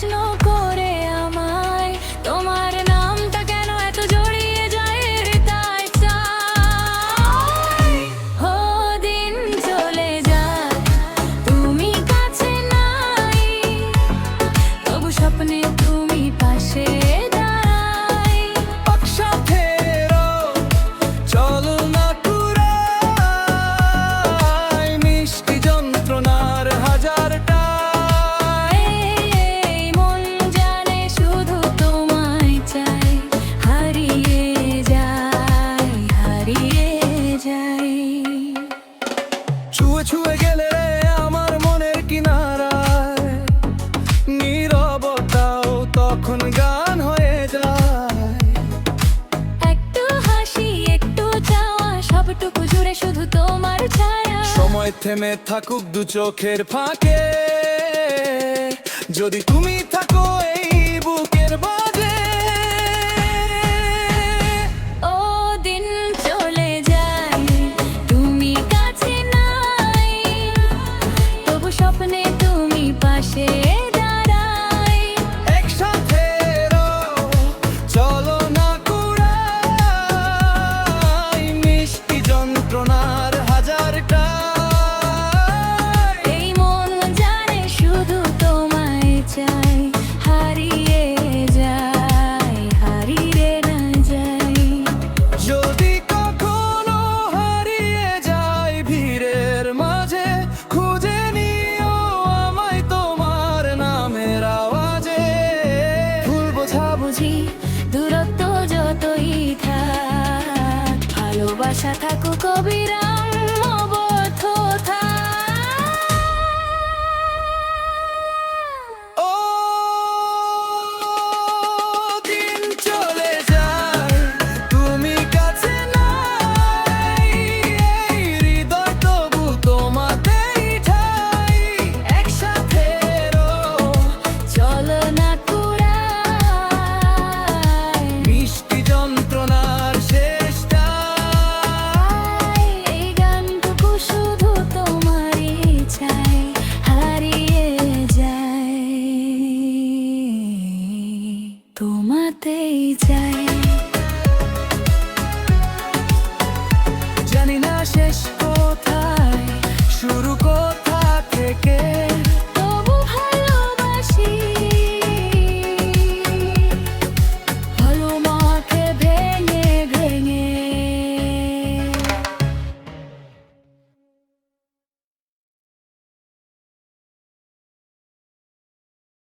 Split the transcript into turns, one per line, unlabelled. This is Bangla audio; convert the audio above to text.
প্রশ্ন করে আমায়, তোমার নামটা কেন এত জড়িয়ে যায় হৃদয় চাই। ও দিন চলে যায়, তুমি কাছে নাই, তবু স্বপ্নে তুমি পাশে দাঁড়াই।
একসাথে চলো না কুড়াই, মিষ্টি যন্ত্রণার হাজারটা।
এই মন জানে শুধু তোমায় চাই, হারিয়ে যাই, হারিয়ে যাই।
ছুঁয়ে ছুঁয়ে গেলে রে আমার মনের কিনারায়, নীরবতাও তখন গান হয়ে যায়।
একটু হাসি একটু চাওয়া, সবটুকু জুড়ে শুধু তোমার ছায়া।
সময় থেমে থাকুক দু চোখের ফাঁকে, যদি তুমি থাকো এই বুকের মাঝে।
ও দিন চলে যায়, তুমি কাছে নাই, তবু স্বপ্নে তুমি পাশে দাঁড়াই।
একসাথে চলো না কুড়াই, মিষ্টি যন্ত্রণার হাজারটা।
এই মন জানে শুধু তোমায় চাই, হারিয়ে যাই, হারিয়ে না যাই।
যদি কখনো হারিয়ে যায় ভিড়ের মাঝে, খুঁজে নিও আমায় তোমার নামের আওয়াজে।
ভুল বোঝাবুঝি দূরত্ব যতই থাক, ভালোবাসা থাকুক অবিরাম অবদ্ধ থাক।
ও দিন চলে যায়, তুমি কাছে নাই, এই হৃদয় তবু তোমাতেই ঠাই।
একসাথে চলো না কুড়াই,
মিষ্টি যন্ত্রণার শেষটা।
এই গানটুকু শুধু তোমারই চাই, হারিয়ে যাই, তোমাতেই চাই।